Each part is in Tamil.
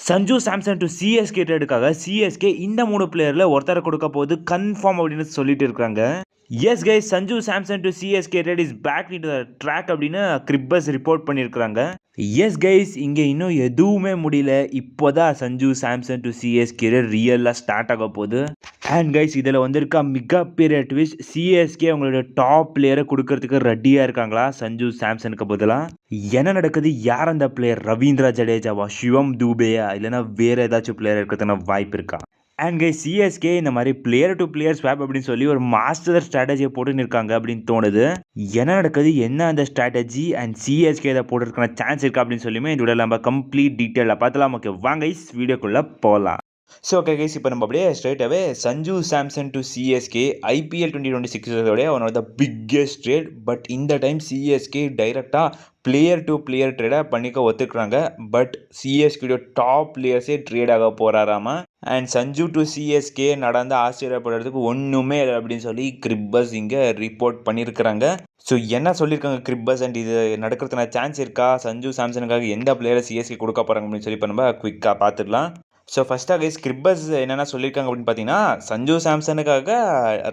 சஞ்சு சாம்சன் டு சிஎஸ்கே ட்ரேடுக்காக சிஎஸ்கே இந்த 3 பிளேயரில் ஒருத்தரை கொடுக்க போது கன்ஃபார்ம் அப்படின்னு சொல்லிட்டு இருக்காங்க. Yes guys, Sanju Samson to CSK trade is back in the track அப்படின்னு கிரிப்பர்ஸ் ரிப்போர்ட் பண்ணியிருக்காங்க. எஸ் கைஸ், இங்கே இன்னும் எதுவுமே முடியல. இப்போதான் சஞ்சு சாம்சன் டு சிஎஸ்கே ரியலாக ஸ்டார்ட் ஆக போகுது. அண்ட் கைஸ், இதில் வந்திருக்க மிகப்பெரிய ட்விஸ்ட், சிஎஸ்கே அவங்களோட டாப் பிளேயரை கொடுக்கறதுக்கு ரெடியாக இருக்காங்களா சஞ்சு சாம்சனுக்கு பதிலாக. என்ன நடக்குது? யார் அந்த பிளேயர்? ரவீந்திர ஜடேஜாவா, சிவம் தூபேயா, இல்லைனா வேறு ஏதாச்சும் பிளேயர் இருக்கிறதுன வாய்ப்பு இருக்கா? அண்ட் கைஸ், சிஎஸ்கே இந்த மாதிரி பிளேயர் டு பிளேயர் ஸ்வாப் அப்படின்னு சொல்லி ஒரு மாஸ்டர் ஸ்ட்ராட்டஜியை போட்டுன்னு இருக்காங்க அப்படின்னு தோணுது. என்ன நடக்குது, என்ன அந்த ஸ்ட்ராட்டஜி, அண்ட் சிஎஸ்கே இதை போட்டுருக்கான சான்ஸ் இருக்கா அப்படின்னு சொல்லியுமே இதோட நம்ம கம்ப்ளீட் டீட்டெயிலாக பார்த்தலாம். ஓகே வாங்க கைஸ், வீடியோக்குள்ளே போகலாம். ஸோ ஓகே கைஸ், இப்போ நம்ம அப்படியே ஸ்ட்ரெயிட்டாகவே Sanju Samson to CSK IPL 2026 அவனோட பிக்கெஸ்ட் ட்ரேட். பட் இந்த டைம் சிஎஸ்கே டைரெக்டாக பிளேயர் டு பிளேயர் ட்ரேடாக பண்ணிக்க ஒத்துக்கிறாங்க. பட் சிஎஸ்கேயோட டாப் பிளேயர்ஸே ட்ரேட் ஆக போகிறாராமா. அண்ட் சஞ்சு டு சிஎஸ்கே நடந்த ஆச்சரியப்படுறதுக்கு ஒன்றுமே இல்லை அப்படின்னு சொல்லி கிரிப்பர்ஸ் இங்கே ரிப்போர்ட் பண்ணியிருக்கிறாங்க. ஸோ என்ன சொல்லியிருக்காங்க கிரிப்பர்ஸ், அண்ட் இது நடக்கிறதுனா சான்ஸ் இருக்கா, சஞ்சு சாம்சனுக்காக எந்த பிளேயரை சிஎஸ்கே கொடுக்க போகிறாங்க அப்படின்னு சொல்லி இப்போ நம்ம குயிக்காக பார்த்துடலாம். ஸோ ஃபஸ்ட்டாக கைஸ், கிரிப்பர்ஸ் என்னென்ன சொல்லியிருக்காங்க அப்படின்னு பார்த்தீங்கன்னா, சஞ்சு சாம்சனுக்காக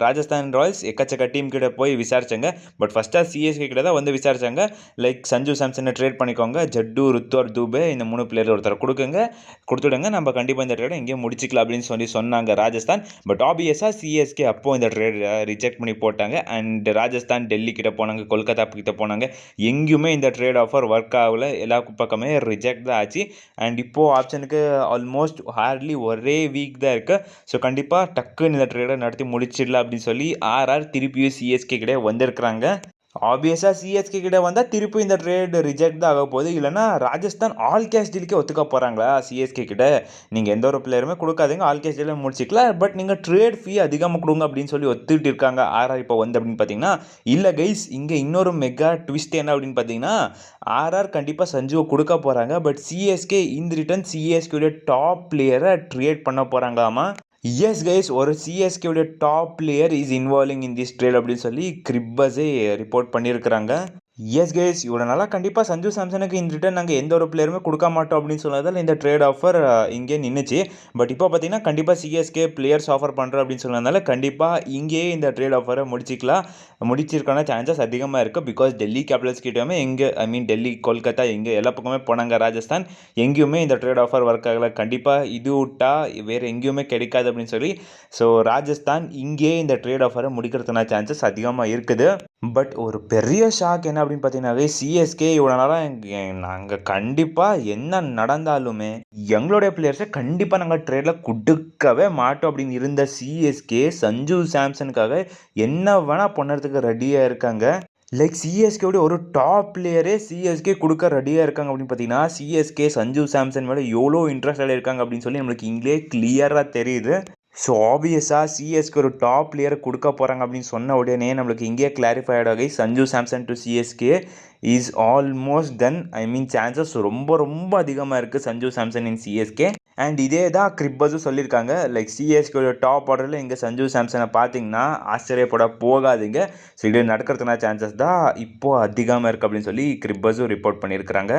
ராஜஸ்தான் ராயல்ஸ் எக்கச்சக்க டீம் கிட்ட போய் விசாரிச்சாங்க. பட் ஃபஸ்ட்டாக சிஎஸ்கே கிட்ட தான் வந்து விசாரிச்சாங்க. லைக் சஞ்சு சாம்சனை ட்ரேட் பண்ணிக்கோங்க, ஜட்டு, ருத்வர், தூபே இந்த 3 பிளேயர் ஒருத்தர் கொடுத்துடுங்க, நம்ம கண்டிப்பாக இந்த ட்ரேடை எங்கேயும் முடிச்சிக்கலாம் அப்படின்னு சொன்னாங்க ராஜஸ்தான். பட் ஆப்வியஸாக சிஎஸ்கே அப்போது இந்த ட்ரேட் ரிஜெக்ட் பண்ணி போட்டாங்க. அண்ட் ராஜஸ்தான் டெல்லி கிட்ட போனாங்க, கொல்கத்தா கிட்ட போனாங்க, எங்கேயுமே இந்த ட்ரேட் ஆஃபர் ஒர்க் ஆகலை, எல்லா பக்கமே ரிஜெக்ட் தான் ஆச்சு. அண்ட் இப்போது ஆப்ஷனுக்கு ஆல்மோஸ்ட் ஹார்ட்லி ஒரே வீக் தான் இருக்கு. ஸோ கண்டிப்பாக டக்குன்னு இந்த ட்ரேடை நடத்தி முடிச்சிடலாம் அப்படின்னு சொல்லி ஆர்ஆர் திருப்பியும் சிஎஸ்கே கிட்டே வந்திருக்கிறாங்க. ஆப்வியஸாக சிஎஸ்கே கிட்ட வந்தால் திருப்பி இந்த ட்ரேட் ரிஜெக்ட் தான் ஆக போகுது. இல்லைனா ராஜஸ்தான் ஆல் கேஷ் டீலுக்கே ஒத்துக்க போகிறாங்களா சிஎஸ்கே கிட்ட, நீங்கள் எந்த ஒரு பிளேயருமே கொடுக்காதீங்க, ஆல் கேஷ் டீலில் முடிச்சிக்கலாம், பட் நீங்கள் ட்ரேட் ஃபீ அதிகமாக கொடுங்க அப்படின்னு சொல்லி ஒத்துக்கிட்டு இருக்காங்க ஆர்ஆர். இப்போ வந்து அப்படின்னு பார்த்தீங்கன்னா இல்லை கைஸ், இங்கே இன்னொரு மெகா ட்விஸ்ட் என்ன அப்படின்னு பார்த்தீங்கன்னா, ஆர்ஆர் கண்டிப்பாக சஞ்சுவை கொடுக்க போகிறாங்க. பட் சிஎஸ்கே இன் ரிட்டர்ன் சிஎஸ்கேடைய டாப் பிளேயரை ட்ரேட் பண்ண போகிறாங்களாமா. எஸ் கைஸ், ஒரு சிஎஸ்கேவுடைய top player is involving in this trade அப்படின்னு சொல்லி கிரிப்பர்ஸே ரிப்போர்ட் பண்ணியிருக்கிறாங்க. எஸ் கைஸ், இவ்வளோ நாளாக கண்டிப்பாக சஞ்சு சாம்சனுக்கு இந்த ரிட்டர்ன் நாங்கள் எந்த ஒரு பிளேயருமே கொடுக்க மாட்டோம் அப்படின்னு சொன்னதால் இந்த ட்ரேட் ஆஃபர் இங்கே நின்றுச்சு. பட் இப்போ பார்த்தீங்கன்னா கண்டிப்பாக சிஎஸ்கே பிளேயர்ஸ் ஆஃபர் பண்ணுறோம் அப்படின்னு சொன்னதால கண்டிப்பாக இங்கேயே இந்த ட்ரேட் ஆஃபரை முடிச்சிருக்கான சான்சஸ் அதிகமாக இருக்குது. பிகாஸ் டெல்லி கேபிட்டல்ஸ் கிட்டேயுமே டெல்லி, கொல்கத்தா எல்லா பக்கமே போனாங்க. ராஜஸ்தான் எங்கேயுமே இந்த ட்ரேட் ஆஃபர் ஒர்க் ஆகலை. கண்டிப்பாக இது விட்டா வேறு எங்கேயுமே கிடைக்காது அப்படின்னு சொல்லி ஸோ ராஜஸ்தான் இங்கேயே இந்த ட்ரேட் ஆஃபரை முடிக்கிறதுனா சான்சஸ் அதிகமாக இருக்குது. பட் ஒரு பெரிய ஷாக் என்ன அப்படின்னு பார்த்தீங்கன்னாவே, சிஎஸ்கே இவ்வளோ நாளாக நாங்கள் கண்டிப்பாக என்ன நடந்தாலுமே எங்களுடைய பிளேயர்ஸை கண்டிப்பாக நாங்கள் ட்ரேடில் கொடுக்கவே மாட்டோம் அப்படின்னு இருந்த சிஎஸ்கே சஞ்சு சாம்சனுக்காக என்ன வேணால் பண்ணுறதுக்கு ரெடியாக இருக்காங்க. லைக் சிஎஸ்கேவுடைய ஒரு டாப் பிளேயரே சிஎஸ்கே கொடுக்க ரெடியாக இருக்காங்க அப்படின்னு பார்த்தீங்கன்னா, சிஎஸ்கே சஞ்சு சாம்சன் மேலே எவ்வளோ இன்ட்ரெஸ்டாக இருக்காங்க அப்படின்னு சொல்லி நம்மளுக்கு இங்கே கிளியராக தெரியுது. ஸோ ஆப்வியஸாக சிஎஸ்கே ஒரு டாப் பிளேயரை கொடுக்க போகிறாங்க அப்படின்னு சொன்ன உடனே நம்மளுக்கு இங்கே கிளாரிஃபைட் ஆகி Sanju Samson to CSK is almost then chances ரொம்ப அதிகமாக இருக்குது சஞ்சு சாம்சன் இன் சிஎஸ்கே. அண்ட் இதே தான் கிரிப்பர்ஸும் சொல்லியிருக்காங்க. லைக் சிஎஸ்கேயோட டாப் ஆர்டரில் இங்கே சஞ்சு சாம்சனை பார்த்தீங்கன்னா ஆச்சரியப்பட போகாதீங்க. ஸோ இது நடக்கிறதுனா சான்சஸ் தான் இப்போது அதிகமாக இருக்குது அப்படின்னு சொல்லி கிரிப்பர்ஸும் ரிப்போர்ட் பண்ணியிருக்கிறாங்க.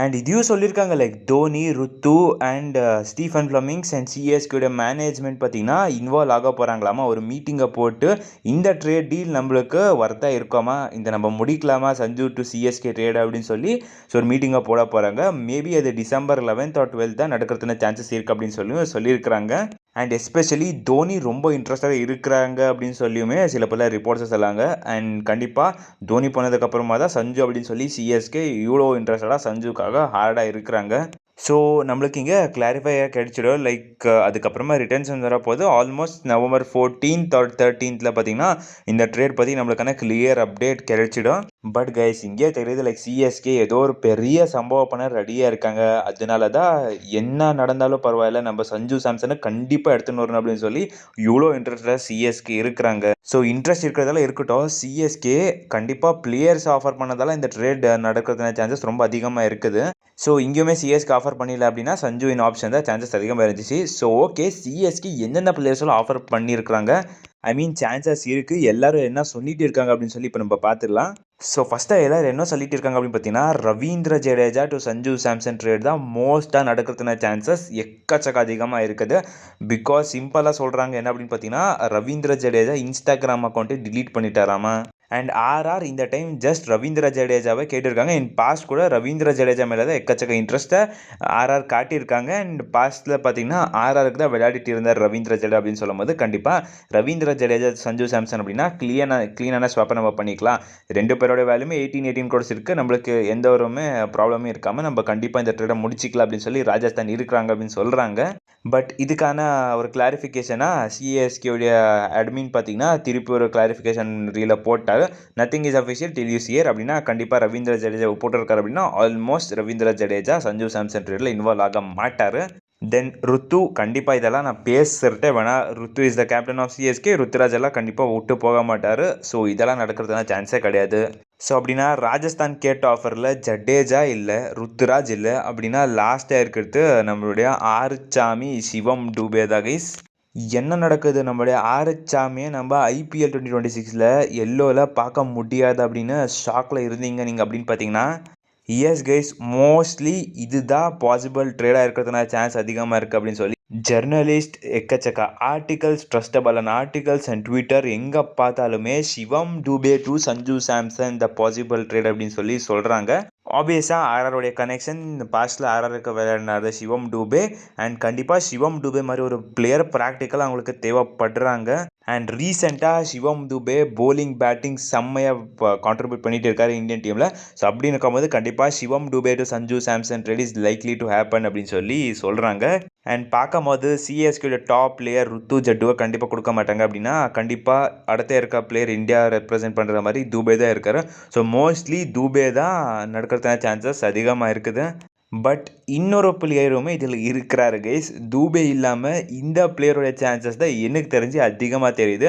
அண்ட் இதையும் சொல்லியிருக்காங்க, like Dhoni, Rutu and Stephen Flemings and சிஎஸ்கேயோட மேனேஜ்மெண்ட் பார்த்தீங்கன்னா இன்வால்வ் ஆக போகிறாங்களாமா. ஒரு மீட்டிங்கை போட்டு இந்த ட்ரேட் டீல் நம்மளுக்கு ஒர்த்தாக இருக்கோமா, இந்த நம்ம முடிக்கலாமா சஞ்சு டு சிஎஸ்கே ட்ரேட் அப்படின்னு சொல்லி ஸோ ஒரு மீட்டிங்கை போட போகிறாங்க. மேபி அது டிசம்பர் 11th or 12th தான் நடக்கிறதுன சான்சஸ் இருக்குது அப்படின்னு சொல்லியிருக்கிறாங்க. அண்ட் எஸ்பெஷலி தோனி ரொம்ப இன்ட்ரெஸ்டாக இருக்கிறாங்க அப்படின்னு சொல்லியுமே சில பல ரிப்போர்ட்ஸை சொல்லாங்க. அண்ட் கண்டிப்பாக தோனி போனதுக்கப்புறமா தான் சஞ்சு அப்படின்னு சொல்லி சிஎஸ்கே இவ்வளோ இன்ட்ரெஸ்டடாக சஞ்சுக்காக ஹார்டாக இருக்கிறாங்க. ஸோ நம்மளுக்கு இங்கே கிளாரிஃபையாக கிடைச்சிடும். லைக் அதுக்கப்புறமா ரிட்டர்ன்ஸ் வரப்போது almost November 14th or 13th பார்த்தீங்கன்னா இந்த ட்ரேட் பற்றி நம்மளுக்கான கிளியர் அப்டேட் கிடைச்சிடும். பட் கைஸ், இங்கே தெரியுது லைக் சிஎஸ்கே ஏதோ ஒரு பெரிய சம்பவம் பண்ண ரெடியாக இருக்காங்க. அதனால தான் என்ன நடந்தாலும் பரவாயில்ல, நம்ம சஞ்சு சாம்சனை கண்டிப்பாக எடுத்துன்னு வரணும் அப்படின்னு சொல்லி இவ்வளோ இன்ட்ரெஸ்டாக சிஎஸ்கே இருக்கிறாங்க. ஸோ இன்ட்ரெஸ்ட் இருக்கிறதால இருக்கட்டும், சிஎஸ்கே கண்டிப்பாக பிளேயர்ஸ் ஆஃபர் பண்ணதால இந்த ட்ரேட் நடக்கிறதுன சான்சஸ் ரொம்ப அதிகமாக இருக்குது. ஸோ இங்கேயுமே சிஎஸ்கே ஆஃபர் பண்ணிடல அப்படின்னா சஞ்சுவின் ஆப்ஷன் தான் சான்சஸ் அதிகமாக இருந்துச்சு. ஸோ ஓகே, சிஎஸ்கே எந்தெந்த பிளேயர்ஸெல்லாம் ஆஃபர் பண்ணியிருக்கிறாங்க, சான்சஸ் இருக்குது, எல்லாரும் என்ன சொல்லிட்டு இருக்காங்க அப்படின்னு சொல்லி இப்போ நம்ம பார்த்துடலாம். ஸோ ஃபஸ்ட்டு எல்லாரும் என்ன சொல்லிட்டு இருக்காங்க அப்படின்னு பார்த்தீங்கன்னா, ரவீந்திர ஜடேஜா டு சஞ்சு சாம்சன் ட்ரேட் தான் மோஸ்ட்டாக நடக்கிறதுன சான்சஸ் எக்கச்சக்க அதிகமாக இருக்குது. பிகாஸ் சிம்பிளாக சொல்கிறாங்க என்ன அப்படின்னு பார்த்தீங்கன்னா, ரவீந்திர ஜடேஜா இன்ஸ்டாகிராம் அக்கௌண்ட்டை டிலீட் பண்ணிட்டாராமா. அண்ட் ஆர்ஆர் இந்த டைம் ஜஸ்ட் ரவீந்திர ஜடேஜாவை கேட்டிருக்காங்க. இன் பாஸ்ட் கூட ரவீந்திர ஜடேஜா மேலே தான் எக்கச்சக்க இன்ட்ரெஸ்ட்டை ஆர்ஆர் காட்டியிருக்காங்க. அண்ட் பாஸ்ட்டில் பார்த்தீங்கன்னா ஆர்ஆருக்கு தான் விளையாடிட்டு இருந்தார் ரவீந்திர ஜடேஜா அப்படின்னு சொல்லும்போது, கண்டிப்பாக ரவீந்திர ஜடேஜா சஞ்சு சாம்சன் அப்படின்னா க்ளீனான ஸ்வாப்பை நம்ம பண்ணிக்கலாம். 2 பேரோட வேல்யூமே 18 கோர்ஸ் இருக்குது. நம்மளுக்கு எந்த ஒருமே ப்ராப்ளமே இருக்காமல் நம்ம கண்டிப்பாக இந்த ட்ரேடை முடிச்சிக்கலாம் அப்படின்னு சொல்லி ராஜஸ்தான் இருக்கிறாங்க அப்படின்னு சொல்கிறாங்க. பட் இதுக்கான ஒரு கிளாரிஃபிகேஷனாக சிஎஸ்கேவுடைய அட்மின் பார்த்தீங்கன்னா திருப்பி ஒரு கிளாரிஃபிகேஷன் ரீலை போட்டார். Nothing is official till you hear அப்படின்னா, கண்டிப்பாக ரவீந்திர ஜடேஜா போட்டிருக்காரு அப்படின்னா ஆல்மோஸ்ட் ரவீந்திர ஜடேஜா சஞ்சு சாம்சன் ட்ரேடில் இன்வால்வ் ஆக மாட்டார். தென் ருத்து கண்டிப்பாக இதெல்லாம் நான் பேசுகிறட்டே வேணாம். Rutu is the captain of CSK. Ruturaj எல்லாம் கண்டிப்பாக விட்டு போக மாட்டார். ஸோ இதெல்லாம் நடக்கிறதுனா சான்ஸே கிடையாது. ஸோ அப்படின்னா ராஜஸ்தான் கேட்ட ஆஃபரில் ஜடேஜா இல்லை, ருத்துராஜ் இல்லை அப்படின்னா லாஸ்ட்டாக இருக்கிறது நம்மளுடைய ஆறுச்சாமி சிவம் டூபே தான் கைஸ். என்ன நடக்குது, நம்மளுடைய ஆறுச்சாமியை நம்ம ஐபிஎல் 2026 எல்லோவில் பார்க்க முடியாது அப்படின்னு ஷாக்கில் இருந்தீங்க நீங்கள் அப்படின்னு பார்த்தீங்கன்னா, எஸ் கைஸ், மோஸ்ட்லி இதுதான் பாசிபிள் ட்ரேடாக இருக்கிறதுனால சான்ஸ் அதிகமாக இருக்குது அப்படின்னு சொல்லி ஜெர்னலிஸ்ட் எக்கச்சக்க ஆர்டிகல்ஸ், ட்ரஸ்டபிளான ஆர்டிகல்ஸ் அண்ட் ட்விட்டர் எங்கே பார்த்தாலுமே Shivam Dube to Sanju Samson the possible trade அப்படின்னு சொல்லி சொல்கிறாங்க. ஆப்வியஸாக ஆர்ஆருடைய கனெக்ஷன் இந்த பாஸ்ட்டில் ஆர்ஆருக்கு விளையாடினார் சிவம் டூபே. அண்ட் கண்டிப்பாக சிவம் டூபே மாதிரி ஒரு பிளேயர் ப்ராக்டிக்கலாக அவங்களுக்கு தேவைப்படுறாங்க. அண்ட் ரீசெண்டாக சிவம் டூபே போலிங் பேட்டிங் செம்மையாக கான்ட்ரிபியூட் பண்ணிட்டு இருக்காரு இந்தியன் டீமில். ஸோ அப்படின்னு இருக்கும்போது கண்டிப்பாக Shivam Dube to Sanju Samson trade is likely to happen அப்படின்னு சொல்லி சொல்கிறாங்க. அண்ட் பார்க்கும்போது சிஎஸ்கேயோட டாப் பிளேயர் ருத்து ஜட்டுவை கண்டிப்பாக கொடுக்க மாட்டாங்க அப்படின்னா, கண்டிப்பாக அடுத்த இருக்க பிளேயர் இந்தியா ரெப்ரசென்ட் பண்ணுற மாதிரி தூபே தான் இருக்கார். ஸோ மோஸ்ட்லி தூபே தான் நடக்கிறதுக்கான சான்சஸ் அதிகமாக இருக்குது. பட் இன்னொரு பிளேயருமே இதில் இருக்கிறாரு கைஸ். தூபே இல்லாமல் இந்த பிளேயரோட சான்சஸ் தான் எனக்கு தெரிஞ்சு அதிகமாக தெரியுது.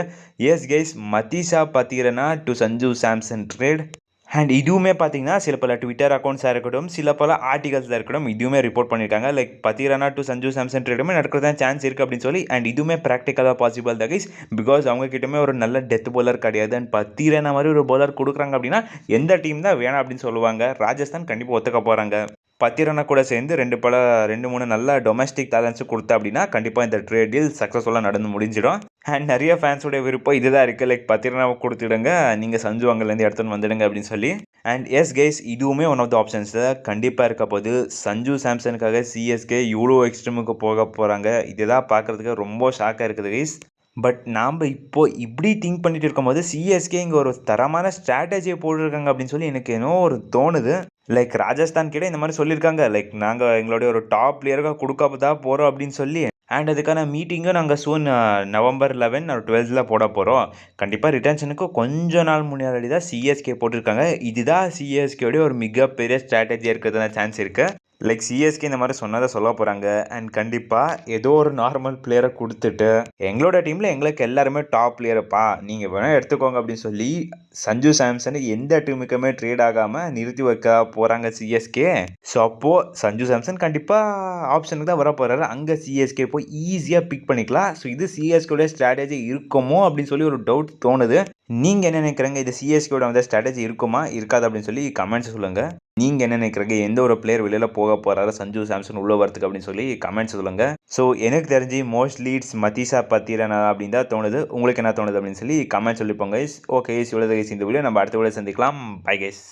S guys, Matheesha Pathirana to Sanju Samson trade. And இதுவுமே பார்த்தீங்கன்னா சில பல ட்விட்டர் அக்கௌண்ட்ஸாக இருக்கட்டும், சில பல ஆர்டிகல்ஸாக இருக்கட்டும், இதுவுமே ரிப்போர்ட் பண்ணியிருக்காங்க. லைக் பத்திரனா டு சஞ்சு சாம்சன் ட்ரேடுமே நடக்கிறதான் சான்ஸ் இருக்குது அப்படின்னு சொல்லி. அண்ட் இதுவுமே ப்ராக்டிக்கலாக பாசிபிள் தான் கைஸ். பிகாஸ் அவங்ககிட்டமே ஒரு நல்ல டெத் பவுலர் கிடையாது. அண்ட் பத்திரனா மாதிரி ஒரு பவுலர் கொடுக்குறாங்க அப்படின்னா எந்த டீம் தான் வேணாம் அப்படின்னு சொல்லுவாங்க. ராஜஸ்தான் கண்டிப்பாக ஒத்துக்க போகிறாங்க. பத்திரனா கூட சேர்ந்து 2-3 நல்ல டொமஸ்டிக் டேலண்ட்ஸும் கொடுத்தா அப்படின்னா கண்டிப்பாக இந்த ட்ரேட் டீல் சக்ஸஸ்ஃபுல்லாக நடந்து முடிஞ்சிடும். அண்ட் நிறைய ஃபேன்ஸோடைய விருப்பம் இதுதான் இருக்குது. லைக் பத்திரனாவை கொடுத்துடுங்க, நீங்கள் சஞ்சு அங்கேருந்து எடுத்துன்னு வந்துடுங்க அப்படின்னு சொல்லி. அண்ட் எஸ் கைஸ், இதுவுமே ஒன் ஆஃப் த ஆப்ஷன்ஸ் கண்டிப்பாக இருக்க போது. சஞ்சு சாம்சனுக்காக சிஎஸ்கே இவ்வளோ எக்ஸ்ட்ரீமுக்கு போக போகிறாங்க. இதுதான் பார்க்குறதுக்கு ரொம்ப ஷாக்காக இருக்குது கைஸ். பட் நாம் இப்போது இப்படி திங்க் பண்ணிட்டு இருக்கும்போது சிஎஸ்கே இங்கே ஒரு தரமான ஸ்ட்ராட்டஜியை போட்டிருக்காங்க அப்படின்னு சொல்லி எனக்கு என்னோ ஒரு தோணுது. லைக் ராஜஸ்தான் கிட்ட இந்த மாதிரி சொல்லியிருக்காங்க, லைக் நாங்கள் எங்களுடைய ஒரு டாப் பிளேயருக்காக கொடுக்க தான் போகிறோம் அப்படின்னு சொல்லி. அண்ட் அதுக்கான மீட்டிங்கும் நாங்கள் சூன் நவம்பர் 11 or 12 போட போகிறோம். கண்டிப்பாக ரிட்டன்ஷனுக்கு கொஞ்ச நாள் முன்னாடி தான் சிஎஸ்கே போட்டிருக்காங்க. இதுதான் சிஎஸ்கேயோடைய ஒரு மிகப்பெரிய ஸ்ட்ராட்டஜியாக இருக்கிறதுனா சான்ஸ் இருக்குது. லைக் சிஎஸ்கே இந்த மாதிரி சொன்னதை சொல்ல போகிறாங்க. அண்ட் கண்டிப்பாக ஏதோ ஒரு நார்மல் பிளேயரை கொடுத்துட்டு எங்களோட டீமில் எங்களுக்கு எல்லாருமே டாப் பிளேயரப்பா, நீங்கள் வேணால் எடுத்துக்கோங்க அப்படின்னு சொல்லி சஞ்சு சாம்சன் எந்த டீமுக்குமே ட்ரேட் ஆகாமல் நிறுத்தி வைக்க போகிறாங்க சிஎஸ்கே. ஸோ அப்போது சஞ்சு சாம்சன் கண்டிப்பாக ஆப்ஷனுக்கு தான் வர போகிறாரு. அங்கே சிஎஸ்கே போய் ஈஸியாக பிக் பண்ணிக்கலாம். ஸோ இது சிஎஸ்கேயோட ஸ்ட்ராட்டஜி இருக்குமோ அப்படின்னு சொல்லி ஒரு டவுட் தோணுது. நீங்கள் என்ன நினைக்கிறீங்க, இது சிஎஸ்கேயோட வந்து ஸ்ட்ராட்டஜி இருக்குமா இருக்காது அப்படின்னு சொல்லி கமெண்ட்ஸ் சொல்லுங்கள். நீங்கள் என்ன நினைக்கிறீங்க, எந்த ஒரு பிளேயர் வெளியில் போக போகிறாரு சஞ்சு சாம்சன் உள்ள வரதுக்கு அப்படின்னு சொல்லி கமெண்ட்ஸ் சொல்லுங்கள். ஸோ எனக்கு தெரிஞ்சு மோஸ்ட்லி இட்ஸ் மதீஷா பத்திரனா அப்படின்னு தான் தோணுது. உங்களுக்கு என்ன தோணுது அப்படின்னு சொல்லி கமெண்ட் சொல்லிப்போங்க கைஸ். ஓகே கைஸ், இவ்வளோ கைஸ் இந்த வீடியோ. நம்ம அடுத்த வீடியோ சந்திக்கலாம். Bye guys.